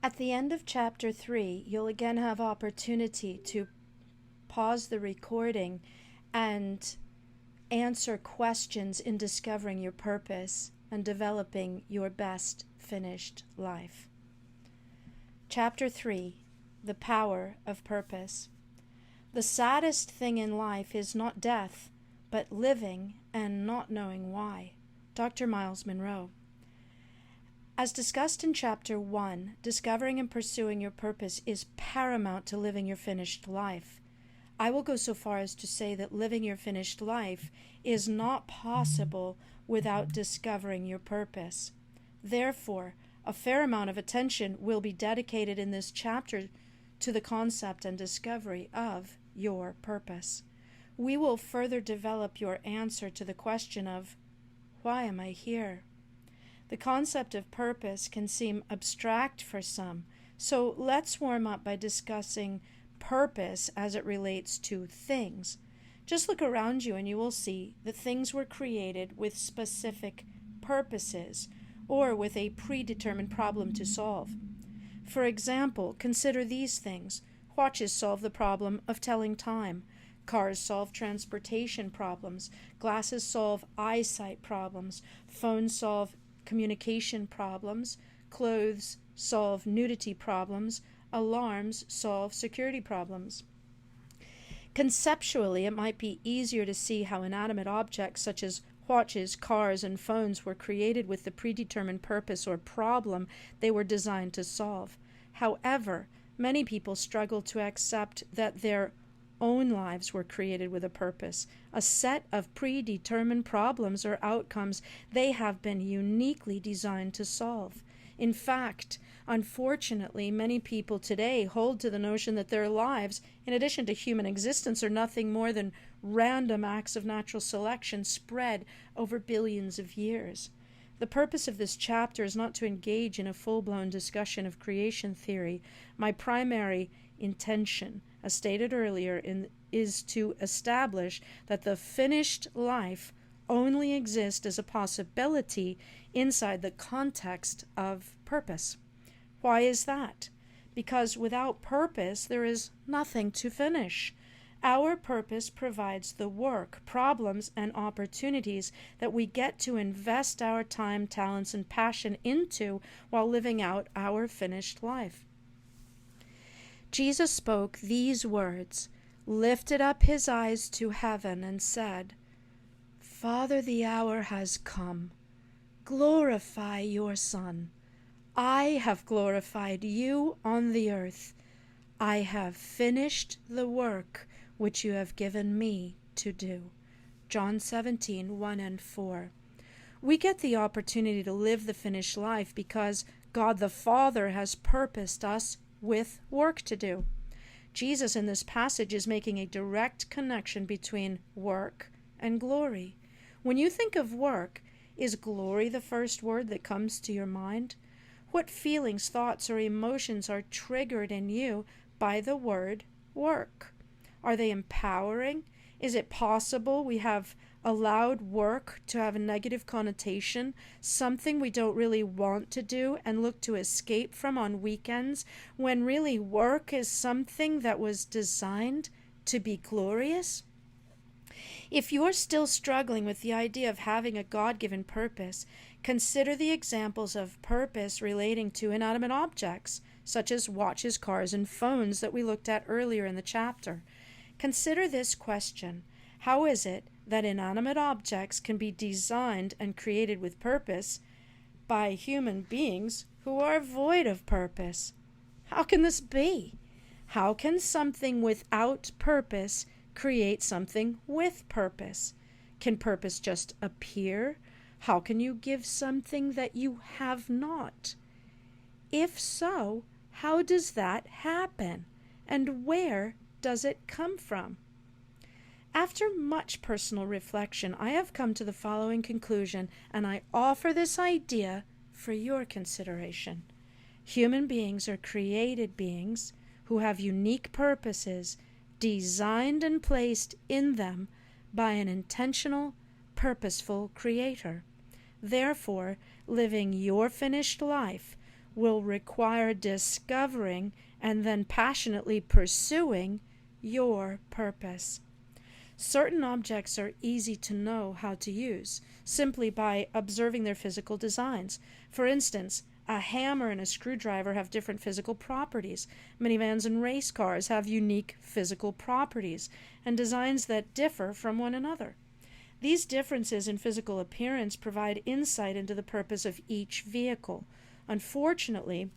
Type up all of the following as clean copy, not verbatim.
At the end of chapter 3, you'll again have opportunity to pause the recording and answer questions in discovering your purpose and developing your best finished life. Chapter 3, The Power of Purpose. The saddest thing in life is not death, but living and not knowing why. Dr. Miles Monroe. As discussed in Chapter 1, discovering and pursuing your purpose is paramount to living your finished life. I will go so far as to say that living your finished life is not possible without discovering your purpose. Therefore, a fair amount of attention will be dedicated in this chapter to the concept and discovery of your purpose. We will further develop your answer to the question of, why am I here? The concept of purpose can seem abstract for some, so let's warm up by discussing purpose as it relates to things. Just look around you and you will see that things were created with specific purposes or with a predetermined problem to solve. For example, consider these things. Watches solve the problem of telling time. Cars solve transportation problems. Glasses solve eyesight problems. Phones solve communication problems. Clothes solve nudity problems. Alarms solve security problems. Conceptually, it might be easier to see how inanimate objects such as watches, cars, and phones were created with the predetermined purpose or problem they were designed to solve. However, many people struggle to accept that their own lives were created with a purpose, a set of predetermined problems or outcomes they have been uniquely designed to solve. In fact, unfortunately, many people today hold to the notion that their lives, in addition to human existence, are nothing more than random acts of natural selection spread over billions of years. The purpose of this chapter is not to engage in a full-blown discussion of creation theory. My primary intention, as stated earlier, is to establish that the finished life only exists as a possibility inside the context of purpose. Why is that? Because without purpose, there is nothing to finish. Our purpose provides the work, problems, and opportunities that we get to invest our time, talents, and passion into while living out our finished life. Jesus spoke these words, lifted up his eyes to heaven, and said, Father, the hour has come. Glorify your Son. I have glorified you on the earth. I have finished the work which you have given me to do. John 17:1 and 4. We get the opportunity to live the finished life because God the Father has purposed us with work to do. Jesus in this passage is making a direct connection between work and glory. When you think of work, is glory the first word that comes to your mind? What feelings, thoughts, or emotions are triggered in you by the word work? Are they empowering? Is it possible we have allowed work to have a negative connotation, something we don't really want to do and look to escape from on weekends, when really work is something that was designed to be glorious? If you're still struggling with the idea of having a God-given purpose, consider the examples of purpose relating to inanimate objects, such as watches, cars, and phones that we looked at earlier in the chapter. Consider this question: how is it that inanimate objects can be designed and created with purpose by human beings who are void of purpose? How can this be? How can something without purpose create something with purpose? Can purpose just appear? How can you give something that you have not? If so, how does that happen? And where does it come from? After much personal reflection, I have come to the following conclusion, and I offer this idea for your consideration. Human beings are created beings who have unique purposes designed and placed in them by an intentional, purposeful creator. Therefore, living your finished life will require discovering and then passionately pursuing your purpose. Certain objects are easy to know how to use simply by observing their physical designs. For instance, a hammer and a screwdriver have different physical properties. Minivans and race cars have unique physical properties and designs that differ from one another. These differences in physical appearance provide insight into the purpose of each vehicle. Unfortunately,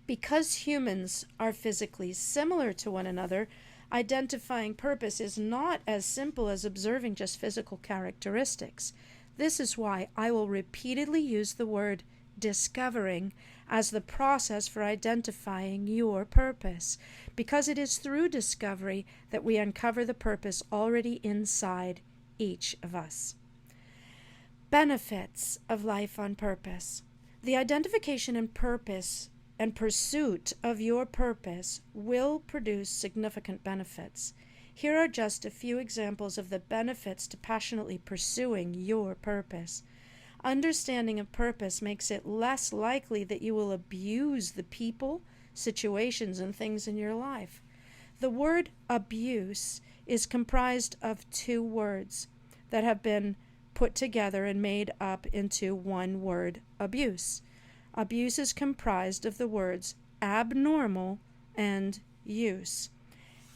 because humans are physically similar to one another, identifying purpose is not as simple as observing just physical characteristics. This is why I will repeatedly use the word discovering as the process for identifying your purpose, because it is through discovery that we uncover the purpose already inside each of us. Benefits of life on purpose. The identification and purpose and pursuit of your purpose will produce significant benefits. Here are just a few examples of the benefits to passionately pursuing your purpose. Understanding of purpose makes it less likely that you will abuse the people, situations, and things in your life. The word abuse is comprised of two words that have been put together and made up into one word, abuse. Abuse is comprised of the words abnormal and use.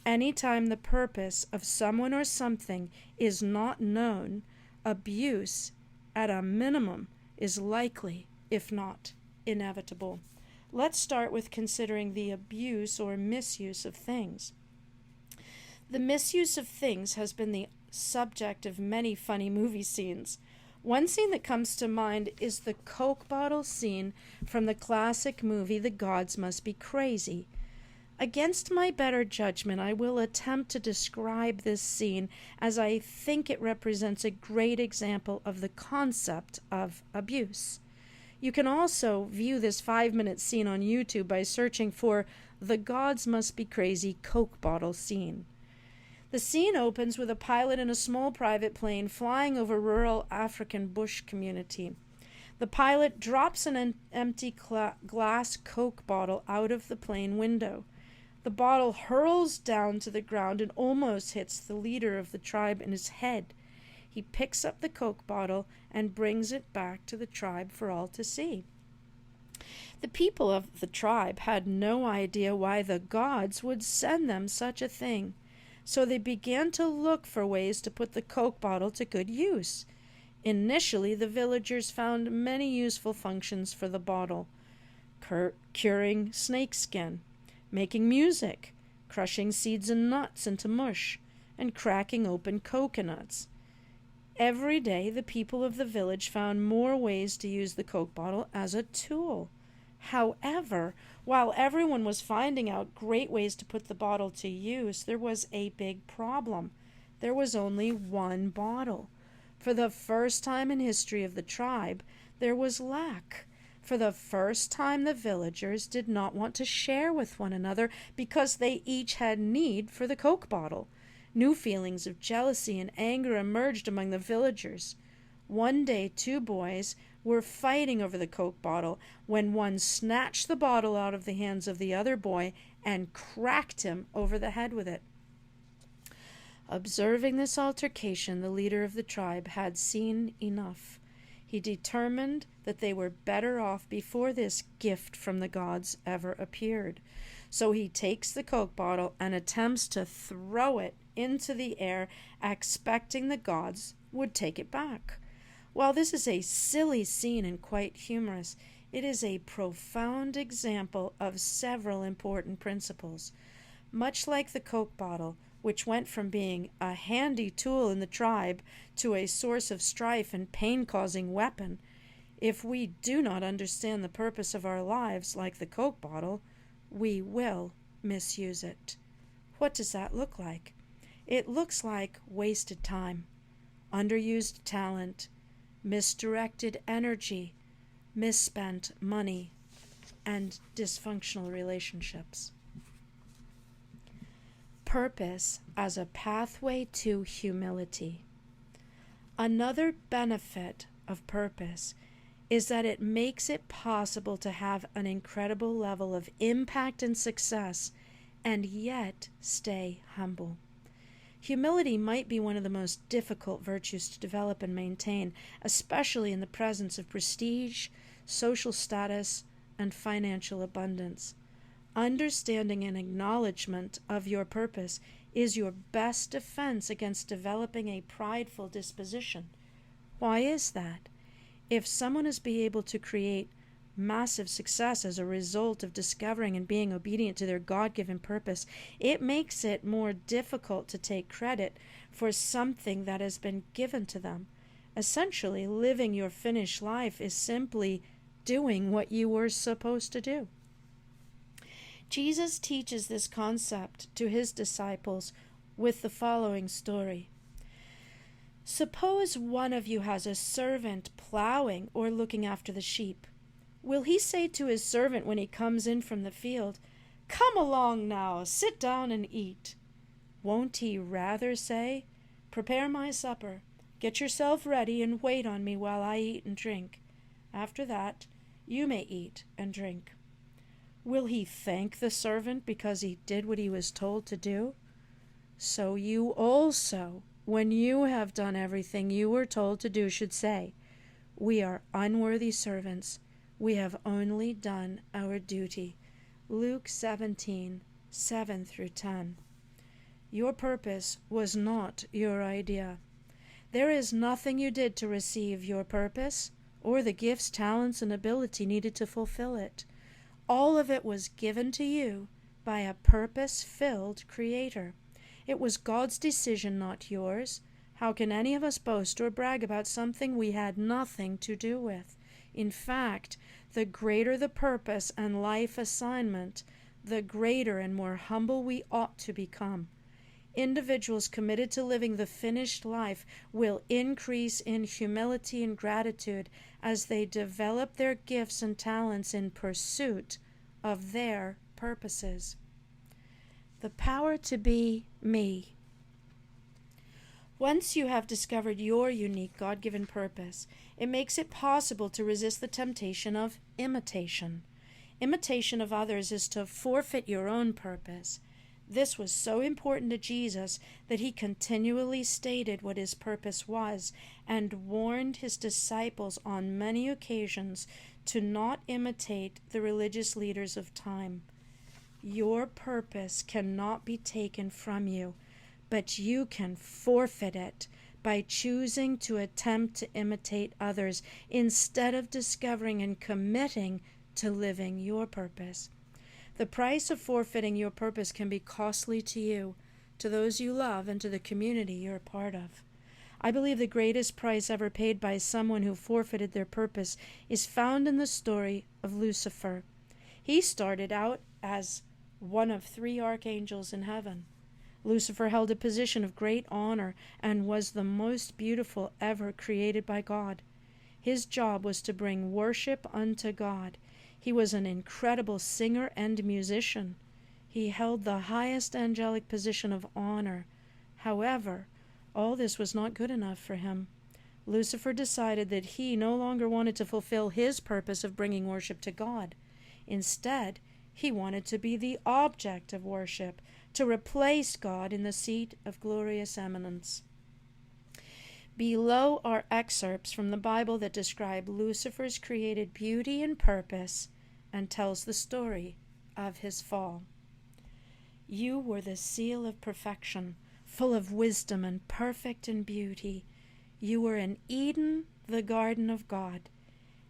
Anytime the purpose of someone or something is not known, abuse, at a minimum, is likely, if not inevitable. Let's start with considering the abuse or misuse of things. The misuse of things has been the subject of many funny movie scenes. One scene that comes to mind is the Coke bottle scene from the classic movie The Gods Must Be Crazy. Against my better judgment, I will attempt to describe this scene as I think it represents a great example of the concept of abuse. You can also view this 5-minute scene on YouTube by searching for The Gods Must Be Crazy Coke bottle scene. The scene opens with a pilot in a small private plane flying over rural African bush community. The pilot drops an empty glass Coke bottle out of the plane window. The bottle hurls down to the ground and almost hits the leader of the tribe in his head. He picks up the Coke bottle and brings it back to the tribe for all to see. The people of the tribe had no idea why the gods would send them such a thing. So they began to look for ways to put the Coke bottle to good use. Initially, the villagers found many useful functions for the bottle: curing snakeskin, making music, crushing seeds and nuts into mush, and cracking open coconuts. Every day, the people of the village found more ways to use the Coke bottle as a tool. However, while everyone was finding out great ways to put the bottle to use, there was a big problem. There was only one bottle. For the first time in history of the tribe, there was lack. For the first time, the villagers did not want to share with one another because they each had need for the Coke bottle. New feelings of jealousy and anger emerged among the villagers. One day, two boys were fighting over the Coke bottle when one snatched the bottle out of the hands of the other boy and cracked him over the head with it. Observing this altercation, the leader of the tribe had seen enough. He determined that they were better off before this gift from the gods ever appeared. So he takes the Coke bottle and attempts to throw it into the air, expecting the gods would take it back. While this is a silly scene and quite humorous, it is a profound example of several important principles. Much like the Coke bottle, which went from being a handy tool in the tribe to a source of strife and pain-causing weapon, if we do not understand the purpose of our lives like the Coke bottle, we will misuse it. What does that look like? It looks like wasted time, underused talent, misdirected energy, misspent money, and dysfunctional relationships. Purpose as a pathway to humility. Another benefit of purpose is that it makes it possible to have an incredible level of impact and success and yet stay humble. Humility might be one of the most difficult virtues to develop and maintain, especially in the presence of prestige, social status, and financial abundance. Understanding and acknowledgement of your purpose is your best defense against developing a prideful disposition. Why is that? If someone is able to create massive success as a result of discovering and being obedient to their God-given purpose, it makes it more difficult to take credit for something that has been given to them. Essentially, living your finished life is simply doing what you were supposed to do. Jesus teaches this concept to his disciples with the following story. Suppose one of you has a servant plowing or looking after the sheep. Will he say to his servant when he comes in from the field, "Come along now, sit down and eat"? Won't he rather say, "Prepare my supper, get yourself ready and wait on me while I eat and drink. After that, you may eat and drink"? Will he thank the servant because he did what he was told to do? So you also, when you have done everything you were told to do, should say, "We are unworthy servants. We have only done our duty." Luke 17:7-10. Your purpose was not your idea. There is nothing you did to receive your purpose or the gifts, talents, and ability needed to fulfill it. All of it was given to you by a purpose-filled Creator. It was God's decision, not yours. How can any of us boast or brag about something we had nothing to do with? In fact, the greater the purpose and life assignment, the greater and more humble we ought to become. Individuals committed to living the finished life will increase in humility and gratitude as they develop their gifts and talents in pursuit of their purposes. The power to be me. Once you have discovered your unique God-given purpose, it makes it possible to resist the temptation of imitation. Imitation of others is to forfeit your own purpose. This was so important to Jesus that he continually stated what his purpose was and warned his disciples on many occasions to not imitate the religious leaders of time. Your purpose cannot be taken from you, but you can forfeit it by choosing to attempt to imitate others instead of discovering and committing to living your purpose. The price of forfeiting your purpose can be costly to you, to those you love, and to the community you're a part of. I believe the greatest price ever paid by someone who forfeited their purpose is found in the story of Lucifer. He started out as one of 3 archangels in heaven. Lucifer held a position of great honor and was the most beautiful ever created by God. His job was to bring worship unto God. He was an incredible singer and musician. He held the highest angelic position of honor. However, all this was not good enough for him. Lucifer decided that he no longer wanted to fulfill his purpose of bringing worship to God. Instead, he wanted to be the object of worship, to replace God in the seat of glorious eminence. Below are excerpts from the Bible that describe Lucifer's created beauty and purpose and tells the story of his fall. You were the seal of perfection, full of wisdom and perfect in beauty. You were in Eden, the garden of God.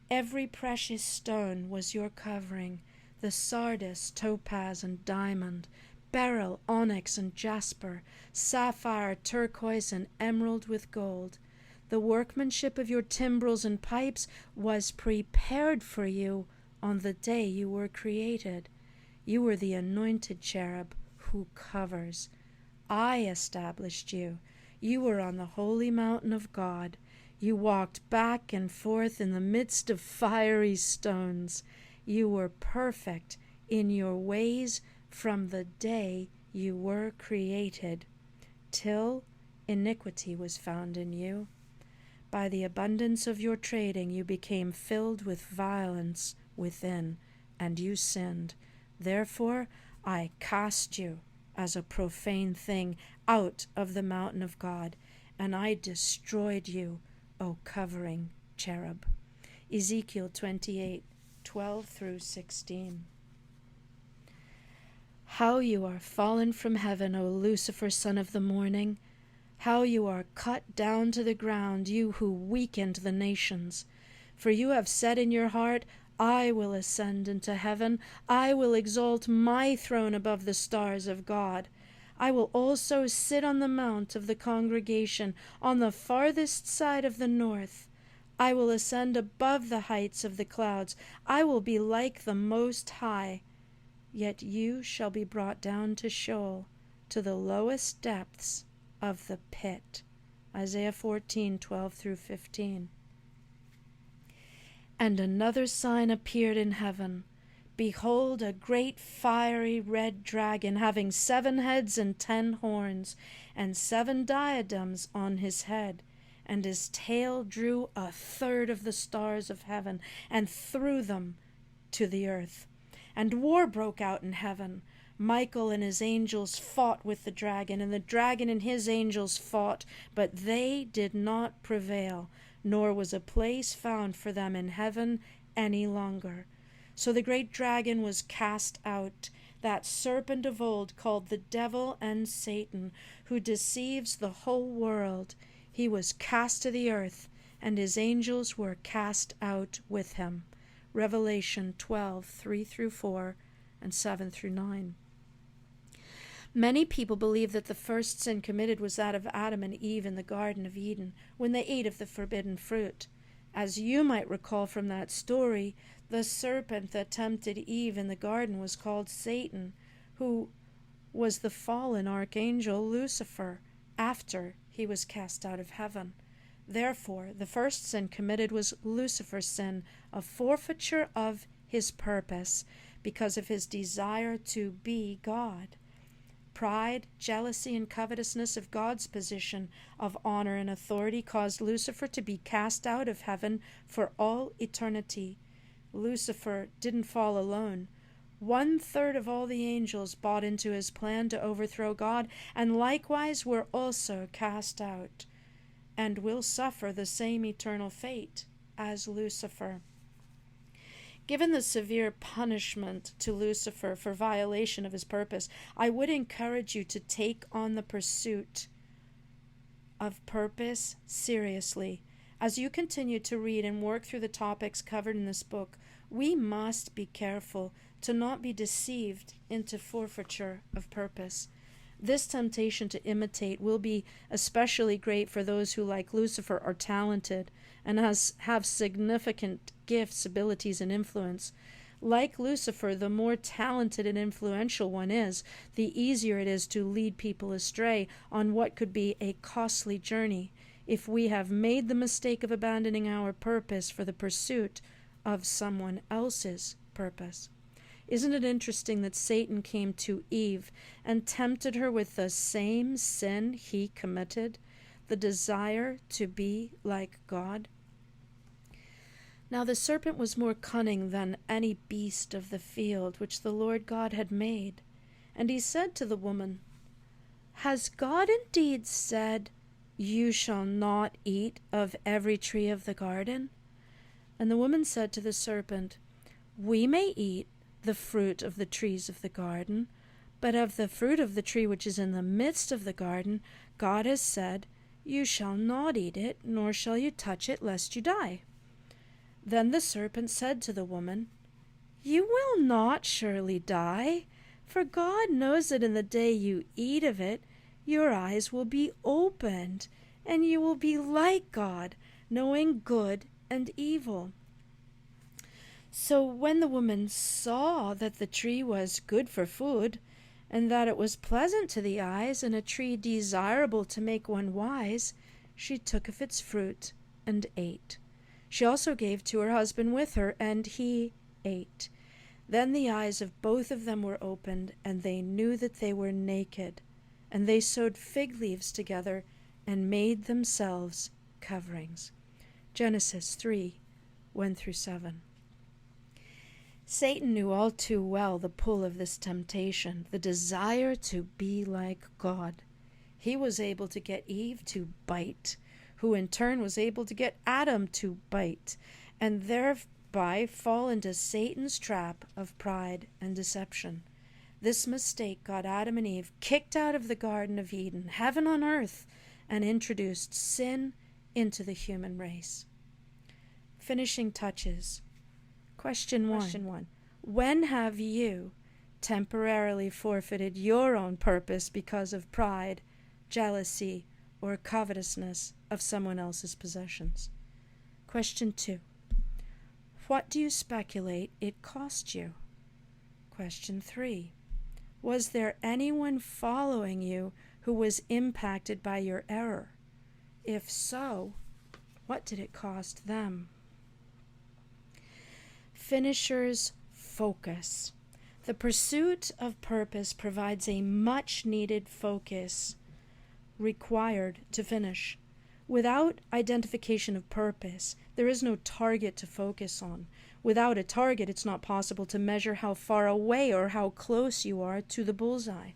Every precious stone was your covering, the sardius, topaz, and diamond, beryl, onyx, and jasper, sapphire, turquoise, and emerald with gold. The workmanship of your timbrels and pipes was prepared for you on the day you were created. You were the anointed cherub who covers. I established you. You were on the holy mountain of God. You walked back and forth in the midst of fiery stones. You were perfect in your ways from the day you were created, till iniquity was found in you. By the abundance of your trading you became filled with violence within, and you sinned. Therefore I cast you as a profane thing out of the mountain of God, and I destroyed you, O covering cherub. Ezekiel 28:12 through 16. How you are fallen from heaven, O Lucifer, son of the morning! How you are cut down to the ground, you who weakened the nations! For you have said in your heart, I will ascend into heaven. I will exalt my throne above the stars of God. I will also sit on the mount of the congregation on the farthest side of the north. I will ascend above the heights of the clouds. I will be like the Most High. Yet you shall be brought down to Sheol, to the lowest depths of the pit. Isaiah 14:12 through 15. And another sign appeared in heaven. Behold, a great fiery red dragon, having 7 heads and 10 horns, and 7 diadems on his head. And his tail drew 1/3 of the stars of heaven, and threw them to the earth. And war broke out in heaven. Michael and his angels fought with the dragon, and the dragon and his angels fought, but they did not prevail, nor was a place found for them in heaven any longer. So the great dragon was cast out, that serpent of old called the devil and Satan, who deceives the whole world. He was cast to the earth, and his angels were cast out with him. Revelation 12:3 through 4 and 7 through 9. Many people believe that the first sin committed was that of Adam and Eve in the Garden of Eden, when they ate of the forbidden fruit. As you might recall from that story, the serpent that tempted Eve in the garden was called Satan, who was the fallen archangel Lucifer, after he was cast out of heaven. Therefore, the first sin committed was Lucifer's sin of forfeiture of his purpose because of his desire to be God. Pride, jealousy, and covetousness of God's position of honor and authority caused Lucifer to be cast out of heaven for all eternity. Lucifer didn't fall alone. 1/3 of all the angels bought into his plan to overthrow God, and likewise were also cast out, and will suffer the same eternal fate as Lucifer. Given the severe punishment to Lucifer for violation of his purpose, I would encourage you to take on the pursuit of purpose seriously. As you continue to read and work through the topics covered in this book, we must be careful to not be deceived into forfeiture of purpose. This temptation to imitate will be especially great for those who, like Lucifer, are talented and have significant gifts, abilities, and influence. Like Lucifer, the more talented and influential one is, the easier it is to lead people astray on what could be a costly journey if we have made the mistake of abandoning our purpose for the pursuit of someone else's purpose. Isn't it interesting that Satan came to Eve and tempted her with the same sin he committed, the desire to be like God? Now the serpent was more cunning than any beast of the field which the Lord God had made. And he said to the woman, Has God indeed said, You shall not eat of every tree of the garden? And the woman said to the serpent, We may eat the fruit of the trees of the garden, but of the fruit of the tree which is in the midst of the garden, God has said, You shall not eat it, nor shall you touch it, lest you die. Then the serpent said to the woman, You will not surely die, for God knows that in the day you eat of it, your eyes will be opened, and you will be like God, knowing good and evil. So when the woman saw that the tree was good for food, and that it was pleasant to the eyes, and a tree desirable to make one wise, she took of its fruit and ate. She also gave to her husband with her, and he ate. Then the eyes of both of them were opened, and they knew that they were naked. And they sewed fig leaves together and made themselves coverings. Genesis 3:1-7. Satan knew all too well the pull of this temptation, the desire to be like God. He was able to get Eve to bite, who in turn was able to get Adam to bite, and thereby fall into Satan's trap of pride and deception. This mistake got Adam and Eve kicked out of the Garden of Eden, heaven on earth, and introduced sin into the human race. Finishing touches. Question 1. When have you temporarily forfeited your own purpose because of pride, jealousy, or covetousness of someone else's possessions? Question 2. What do you speculate it cost you? Question 3. Was there anyone following you who was impacted by your error? If so, what did it cost them? Finisher's focus. The pursuit of purpose provides a much-needed focus required to finish. Without identification of purpose, there is no target to focus on. Without a target, it's not possible to measure how far away or how close you are to the bullseye.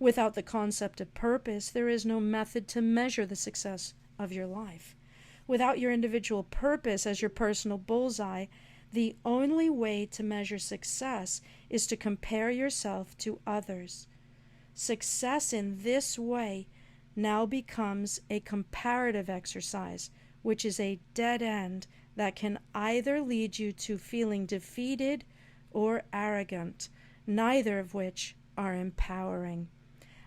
Without the concept of purpose, there is no method to measure the success of your life. Without your individual purpose as your personal bullseye, the only way to measure success is to compare yourself to others. Success in this way now becomes a comparative exercise, which is a dead end that can either lead you to feeling defeated or arrogant, neither of which are empowering.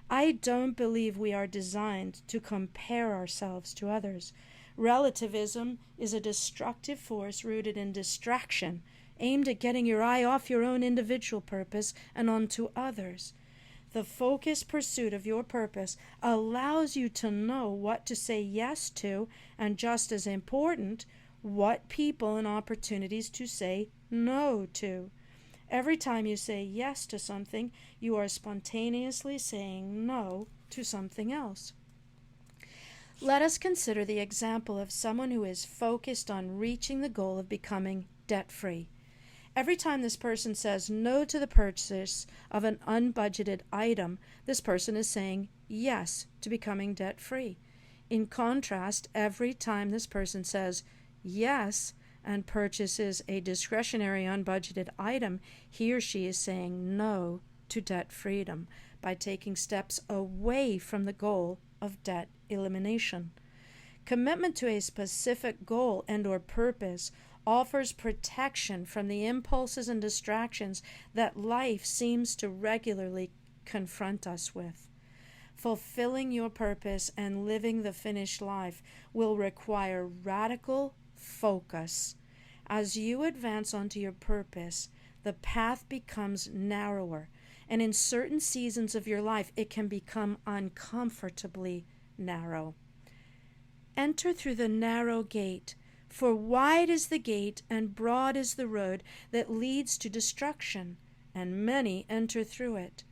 I don't believe we are designed to compare ourselves to others. Relativism is a destructive force rooted in distraction, aimed at getting your eye off your own individual purpose and onto others. The focused pursuit of your purpose allows you to know what to say yes to, and just as important, what people and opportunities to say no to. Every time you say yes to something, you are spontaneously saying no to something else. Let us consider the example of someone who is focused on reaching the goal of becoming debt-free. Every time this person says no to the purchase of an unbudgeted item, this person is saying yes to becoming debt-free. In contrast, every time this person says yes and purchases a discretionary unbudgeted item, he or she is saying no to debt freedom by taking steps away from the goal of debt elimination. Commitment to a specific goal and/or purpose offers protection from the impulses and distractions that life seems to regularly confront us with. Fulfilling your purpose and living the finished life will require radical focus. As you advance onto your purpose, the path becomes narrower, and in certain seasons of your life, it can become uncomfortably narrow. Enter through the narrow gate, for wide is the gate and broad is the road that leads to destruction, and many enter through it.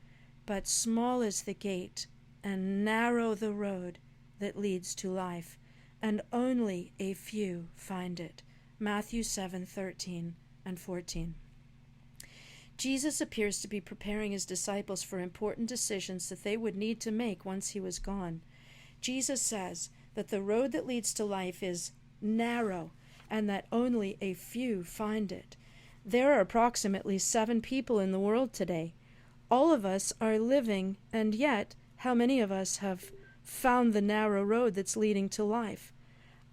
But small is the gate and narrow the road that leads to life, and only a few find it. Matthew 7:13 and 14. Jesus appears to be preparing his disciples for important decisions that they would need to make once he was gone. Jesus says that the road that leads to life is narrow and that only a few find it. There are approximately 7 people in the world today. All of us are living, and yet how many of us have found the narrow road that's leading to life?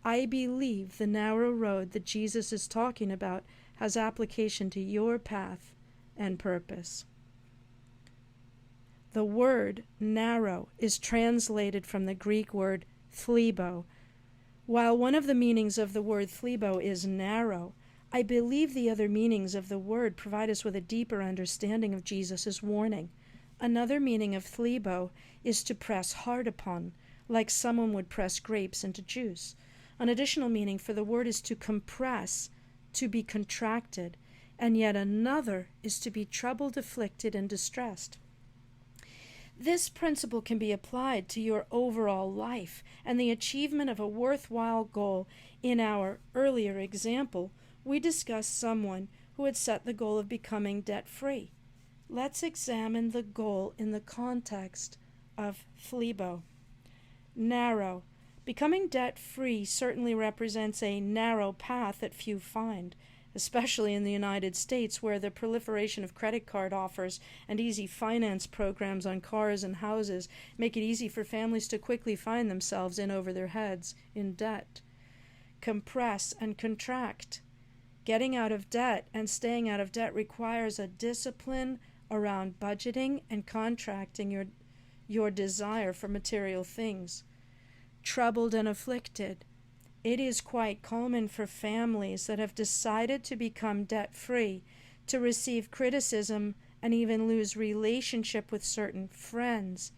I believe the narrow road that Jesus is talking about has application to your path and purpose. The word narrow is translated from the Greek word thlebo. While one of the meanings of the word thlebo is narrow, I believe the other meanings of the word provide us with a deeper understanding of Jesus' warning. Another meaning of thlebo is to press hard upon, like someone would press grapes into juice. An additional meaning for the word is to compress, to be contracted, and yet another is to be troubled, afflicted, and distressed. This principle can be applied to your overall life and the achievement of a worthwhile goal. In our earlier example, we discussed someone who had set the goal of becoming debt-free. Let's examine the goal in the context of Phlebo. Narrow. Becoming debt-free certainly represents a narrow path that few find, especially in the United States, where the proliferation of credit card offers and easy finance programs on cars and houses make it easy for families to quickly find themselves in over their heads in debt. Compress and contract. Getting out of debt and staying out of debt requires a discipline around budgeting and contracting your desire for material things. Troubled and afflicted. It is quite common for families that have decided to become debt-free to receive criticism and even lose relationship with certain friends.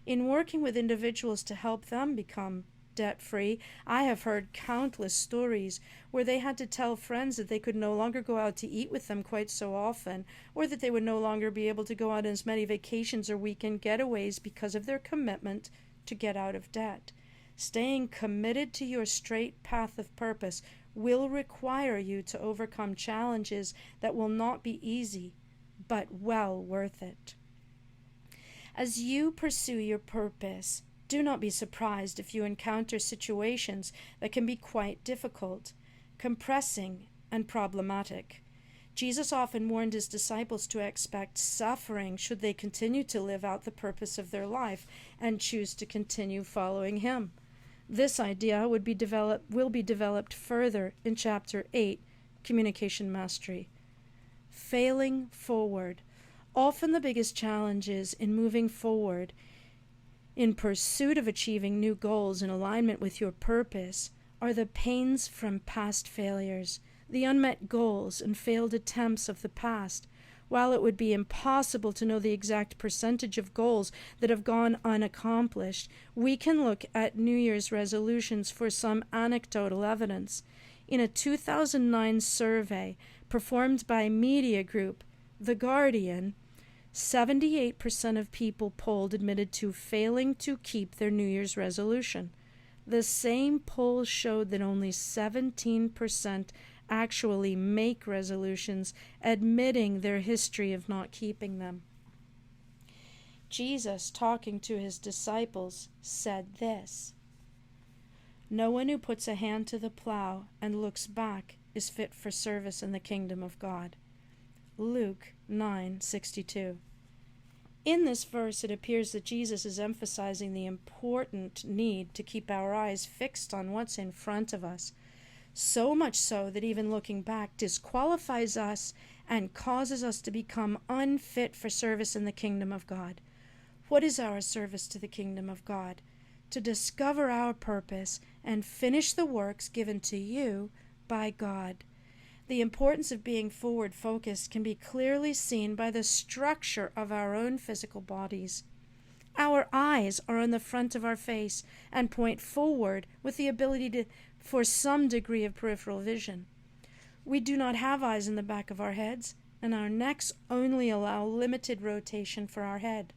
In working with individuals to help them become debt-free, I have heard countless stories where they had to tell friends that they could no longer go out to eat with them quite so often, or that they would no longer be able to go on as many vacations or weekend getaways because of their commitment to get out of debt. Staying committed to your straight path of purpose will require you to overcome challenges that will not be easy, but well worth it. As you pursue your purpose, do not be surprised if you encounter situations that can be quite difficult, compressing, and problematic. Jesus often warned his disciples to expect suffering should they continue to live out the purpose of their life and choose to continue following him. This idea will be developed further in Chapter 8, Communication Mastery. Failing forward. Often the biggest challenges in moving forward in pursuit of achieving new goals in alignment with your purpose are the pains from past failures, the unmet goals and failed attempts of the past. While it would be impossible to know the exact percentage of goals that have gone unaccomplished, we can look at New Year's resolutions for some anecdotal evidence. In a 2009 survey performed by media group The Guardian, 78% of people polled admitted to failing to keep their New Year's resolution. The same poll showed that only 17% actually make resolutions, admitting their history of not keeping them. Jesus, talking to his disciples, said this: "No one who puts a hand to the plow and looks back is fit for service in the kingdom of God." Luke 9:62. In this verse, it appears that Jesus is emphasizing the important need to keep our eyes fixed on what's in front of us, so much so that even looking back disqualifies us and causes us to become unfit for service in the kingdom of God. What is our service to the kingdom of God? To discover our purpose and finish the works given to you by God. The importance of being forward-focused can be clearly seen by the structure of our own physical bodies. Our eyes are on the front of our face and point forward with the ability for some degree of peripheral vision. We do not have eyes in the back of our heads, and our necks only allow limited rotation for our head.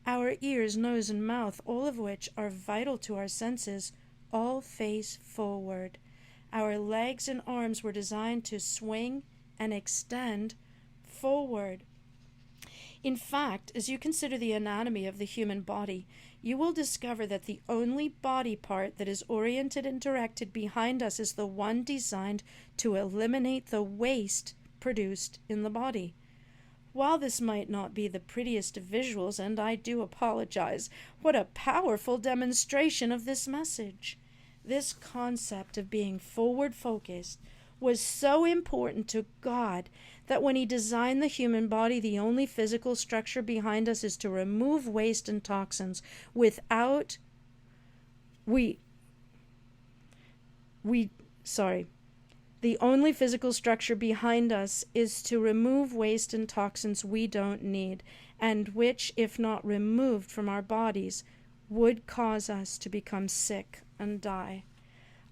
Our ears, nose, and mouth, all of which are vital to our senses, all face forward. Our legs and arms were designed to swing and extend forward. In fact, as you consider the anatomy of the human body, you will discover that the only body part that is oriented and directed behind us is the one designed to eliminate the waste produced in the body. While this might not be the prettiest of visuals, and I do apologize, what a powerful demonstration of this message. This concept of being forward-focused was so important to God that when he designed the human body, the only physical structure behind us is to remove waste and toxins. The only physical structure behind us is to remove waste and toxins we don't need, and which, if not removed from our bodies, would cause us to become sick and die.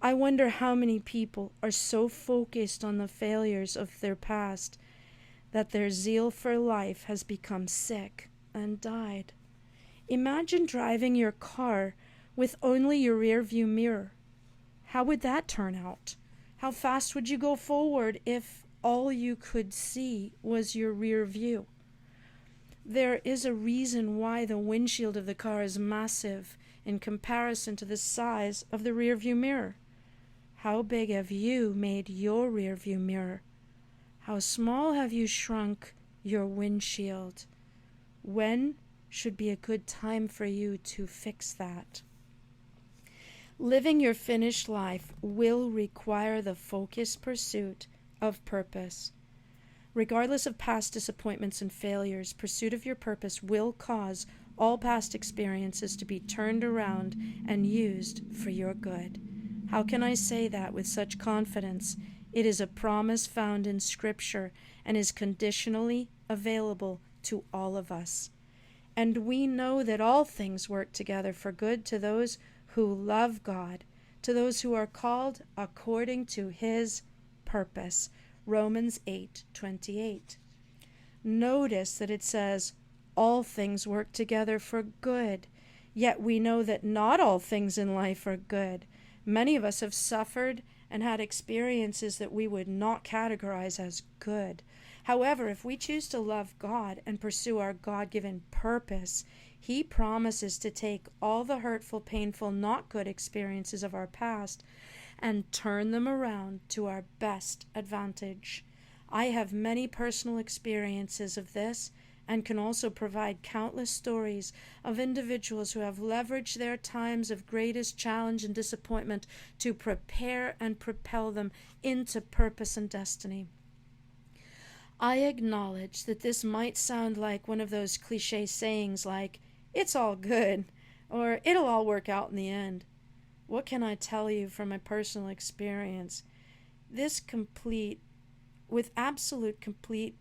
I wonder how many people are so focused on the failures of their past that their zeal for life has become sick and died. Imagine driving your car with only your rear view mirror. How would that turn out? How fast would you go forward if all you could see was your rear view? There is a reason why the windshield of the car is massive in comparison to the size of the rear view mirror. How big have you made your rear view mirror? How small have you shrunk your windshield? When should be a good time for you to fix that? Living your finished life will require the focused pursuit of purpose. Regardless of past disappointments and failures, pursuit of your purpose will cause all past experiences to be turned around and used for your good. How can I say that with such confidence? It is a promise found in Scripture and is conditionally available to all of us. And we know that all things work together for good to those who love God, to those who are called according to His purpose. Romans 8:28. Notice that it says, all things work together for good. Yet we know that not all things in life are good. Many of us have suffered and had experiences that we would not categorize as good. However, if we choose to love God and pursue our God-given purpose, He promises to take all the hurtful, painful, not good experiences of our past and turn them around to our best advantage. I have many personal experiences of this and can also provide countless stories of individuals who have leveraged their times of greatest challenge and disappointment to prepare and propel them into purpose and destiny. I acknowledge that this might sound like one of those cliche sayings like, it's all good, or it'll all work out in the end. What can I tell you from my personal experience? With absolute complete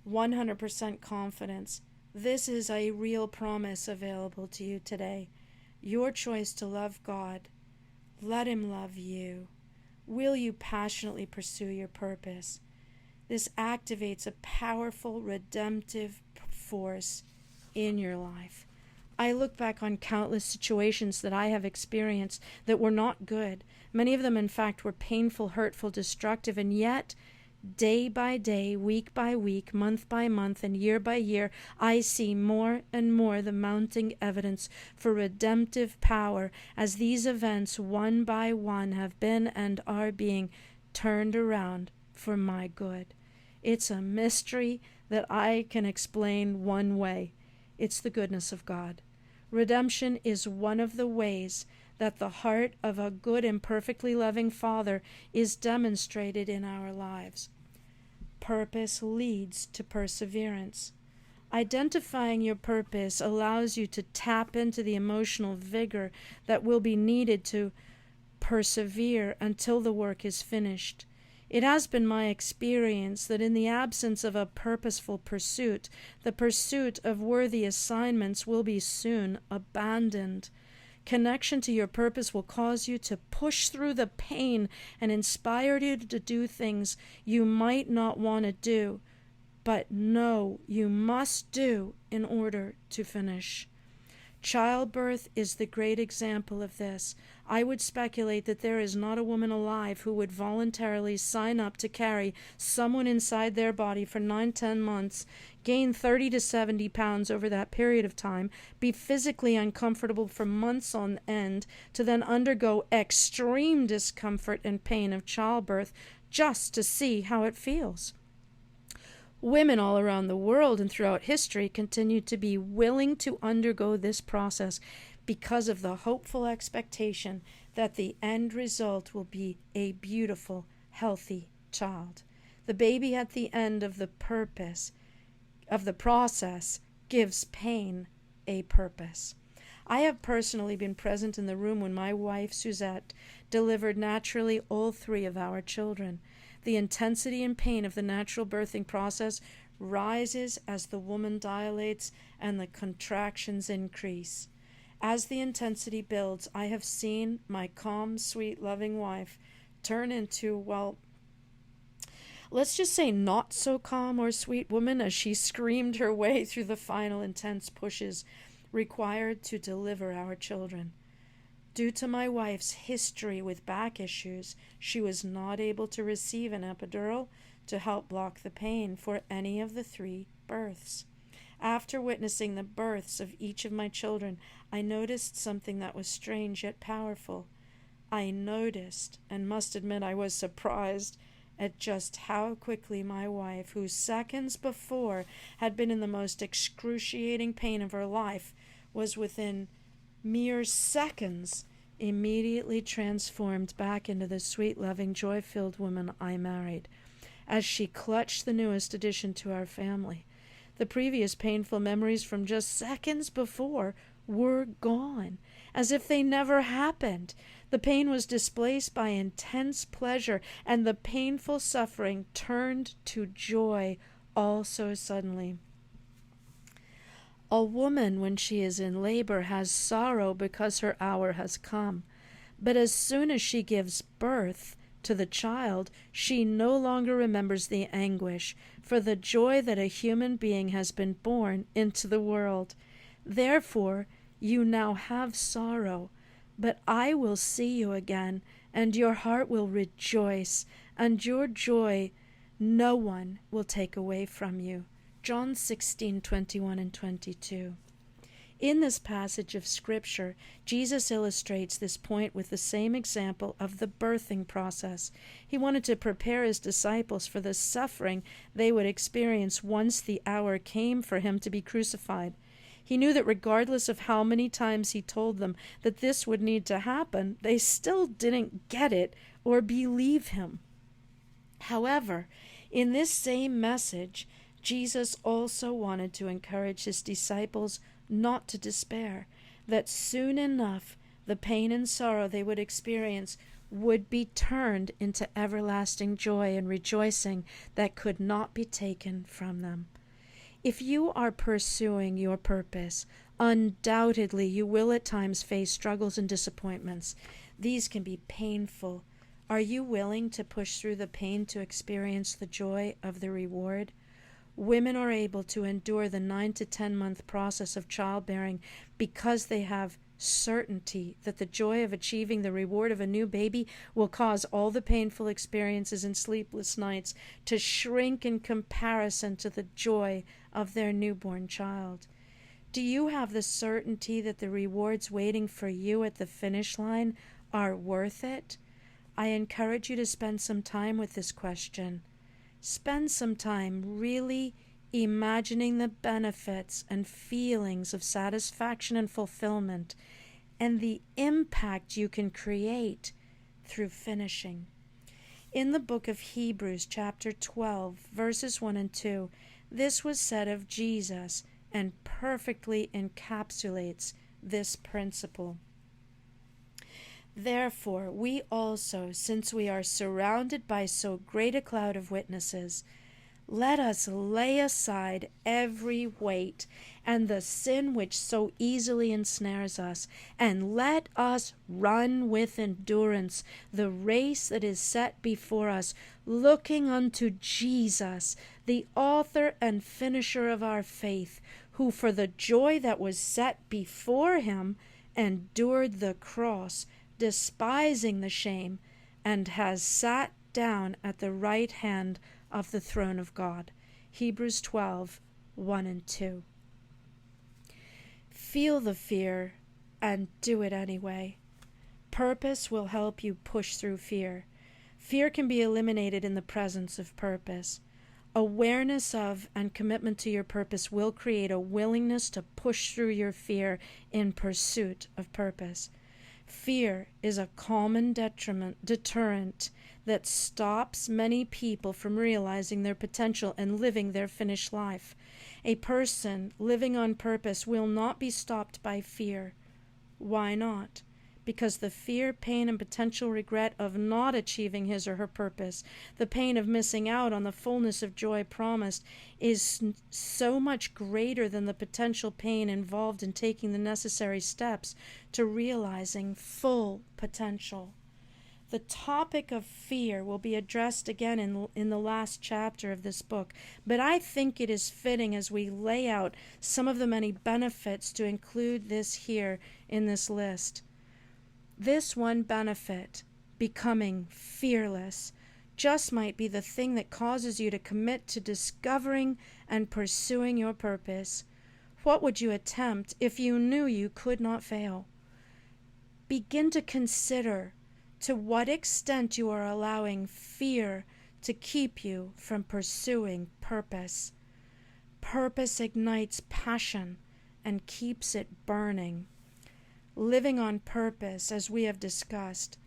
100% confidence, this is a real promise available to you today. Your choice to love God. Let Him love you. Will you passionately pursue your purpose? This activates a powerful redemptive force in your life. I look back on countless situations that I have experienced that were not good. Many of them, in fact, were painful, hurtful, destructive, and yet day by day, week by week, month by month, and year by year, I see more and more the mounting evidence for redemptive power as these events, one by one, have been and are being turned around for my good. It's a mystery that I can explain one way. It's the goodness of God. Redemption is one of the ways that the heart of a good and perfectly loving Father is demonstrated in our lives. Purpose leads to perseverance. Identifying your purpose allows you to tap into the emotional vigor that will be needed to persevere until the work is finished. It has been my experience that in the absence of a purposeful pursuit, the pursuit of worthy assignments will be soon abandoned. Connection to your purpose will cause you to push through the pain and inspire you to do things you might not want to do, but know you must do in order to finish. Childbirth is the great example of this. I would speculate that there is not a woman alive who would voluntarily sign up to carry someone inside their body for 9-10 months, gain 30 to 70 pounds over that period of time, be physically uncomfortable for months on end, to then undergo extreme discomfort and pain of childbirth just to see how it feels. Women all around the world and throughout history continue to be willing to undergo this process because of the hopeful expectation that the end result will be a beautiful, healthy child. The baby at the end of the process gives pain a purpose. I have personally been present in the room when my wife, Suzette, delivered naturally all 3 of our children. The intensity and pain of the natural birthing process rises as the woman dilates and the contractions increase. As the intensity builds, I have seen my calm, sweet, loving wife turn into, well, let's just say not so calm or sweet woman as she screamed her way through the final intense pushes. required to deliver our children. Due to my wife's history with back issues, she was not able to receive an epidural to help block the pain for any of the 3 births. After witnessing the births of each of my children, I noticed something that was strange yet powerful. I noticed, and must admit I was surprised, at just how quickly my wife, who seconds before had been in the most excruciating pain of her life, was within mere seconds immediately transformed back into the sweet, loving, joy-filled woman I married, as she clutched the newest addition to our family. The previous painful memories from just seconds before were gone, as if they never happened. The pain was displaced by intense pleasure, and the painful suffering turned to joy all so suddenly. A woman, when she is in labor, has sorrow because her hour has come. But as soon as she gives birth to the child, she no longer remembers the anguish for the joy that a human being has been born into the world. Therefore, you now have sorrow, but I will see you again, and your heart will rejoice, and your joy no one will take away from you. John 16:21 and 22. In this passage of Scripture, Jesus illustrates this point with the same example of the birthing process. He wanted to prepare his disciples for the suffering they would experience once the hour came for him to be crucified. He knew that regardless of how many times he told them that this would need to happen, they still didn't get it or believe him. However, in this same message, Jesus also wanted to encourage his disciples not to despair, that soon enough the pain and sorrow they would experience would be turned into everlasting joy and rejoicing that could not be taken from them. If you are pursuing your purpose, undoubtedly you will at times face struggles and disappointments. These can be painful. Are you willing to push through the pain to experience the joy of the reward? Women are able to endure the 9 to 10 month process of childbearing because they have certainty that the joy of achieving the reward of a new baby will cause all the painful experiences and sleepless nights to shrink in comparison to the joy of their newborn child. Do you have the certainty that the rewards waiting for you at the finish line are worth it? I encourage you to spend some time with this question. Spend some time really imagining the benefits and feelings of satisfaction and fulfillment and the impact you can create through finishing. In the book of Hebrews, chapter 12, verses 1 and 2, this was said of Jesus and perfectly encapsulates this principle. Therefore, we also, since we are surrounded by so great a cloud of witnesses, let us lay aside every weight and the sin which so easily ensnares us, and let us run with endurance the race that is set before us, looking unto Jesus, the author and finisher of our faith, who for the joy that was set before him endured the cross, despising the shame, and has sat down at the right hand of the throne of God. Hebrews 12, 1 and 2. Feel the fear and do it anyway. Purpose will help you push through fear. Fear can be eliminated in the presence of purpose. Awareness of and commitment to your purpose will create a willingness to push through your fear in pursuit of purpose. Fear is a common deterrent that stops many people from realizing their potential and living their finished life. A person living on purpose will not be stopped by fear. Why not? Because the fear, pain, and potential regret of not achieving his or her purpose, the pain of missing out on the fullness of joy promised, is so much greater than the potential pain involved in taking the necessary steps to realizing full potential. The topic of fear will be addressed again in the last chapter of this book, but I think it is fitting as we lay out some of the many benefits to include this here in this list. This one benefit, becoming fearless, just might be the thing that causes you to commit to discovering and pursuing your purpose. What would you attempt if you knew you could not fail? Begin to consider to what extent you are allowing fear to keep you from pursuing purpose. Purpose ignites passion and keeps it burning. Living on purpose, as we have discussed,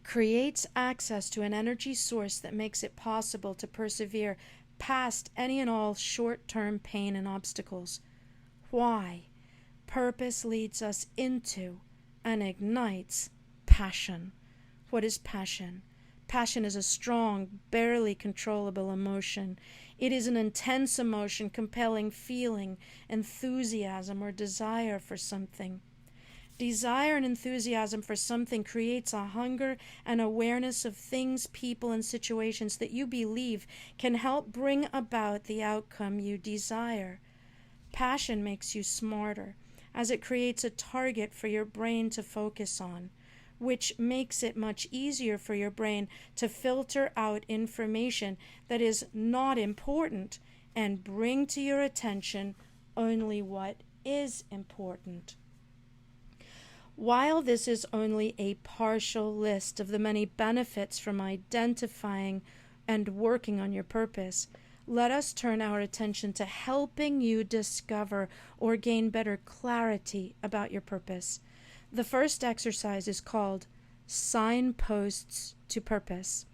creates access to an energy source that makes it possible to persevere past any and all short-term pain and obstacles. Why? Purpose leads us into and ignites passion. What is passion? Passion is a strong, barely controllable emotion. It is an intense emotion, compelling feeling, enthusiasm, or desire for something. Desire and enthusiasm for something creates a hunger and awareness of things, people, and situations that you believe can help bring about the outcome you desire. Passion makes you smarter, as it creates a target for your brain to focus on, which makes it much easier for your brain to filter out information that is not important and bring to your attention only what is important. While this is only a partial list of the many benefits from identifying and working on your purpose, let us turn our attention to helping you discover or gain better clarity about your purpose. The first exercise is called Signposts to Purpose.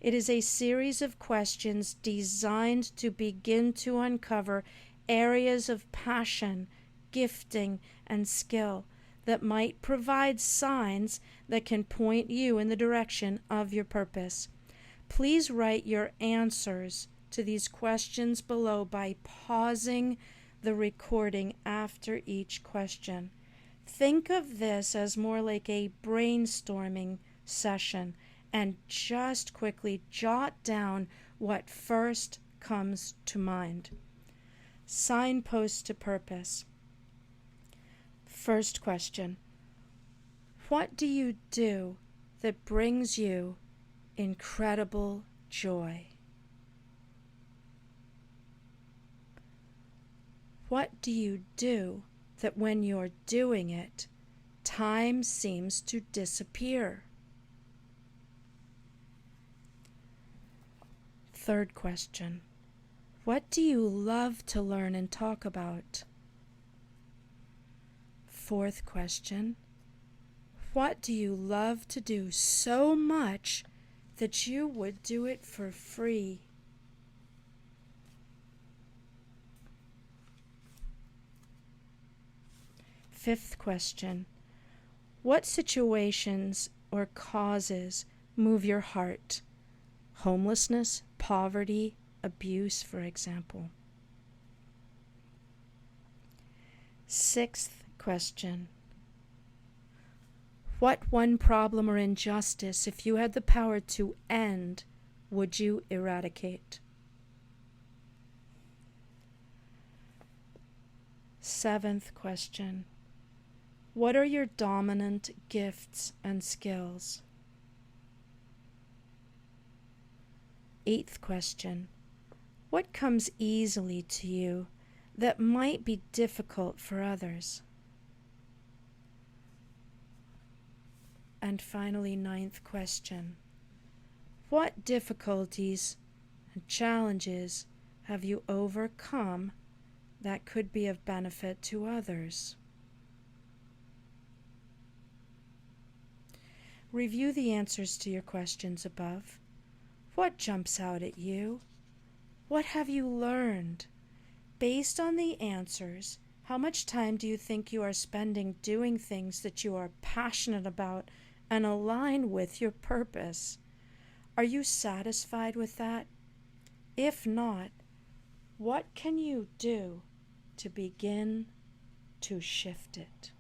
It is a series of questions designed to begin to uncover areas of passion, gifting, and skill that might provide signs that can point you in the direction of your purpose. Please write your answers to these questions below by pausing the recording after each question. Think of this as more like a brainstorming session and just quickly jot down what first comes to mind. Signposts to purpose. First question: what do you do that brings you incredible joy? What do you do that when you're doing it, time seems to disappear? Third question: what do you love to learn and talk about? Fourth question: what do you love to do so much that you would do it for free? Fifth question: what situations or causes move your heart? Homelessness, poverty, abuse, for example. Sixth question: what one problem or injustice, if you had the power to end, would you eradicate? Seventh question: what are your dominant gifts and skills? Eighth question: what comes easily to you that might be difficult for others? And finally, ninth question: what difficulties and challenges have you overcome that could be of benefit to others? Review the answers to your questions above. What jumps out at you? What have you learned? Based on the answers, how much time do you think you are spending doing things that you are passionate about and align with your purpose? Are you satisfied with that? If not, what can you do to begin to shift it?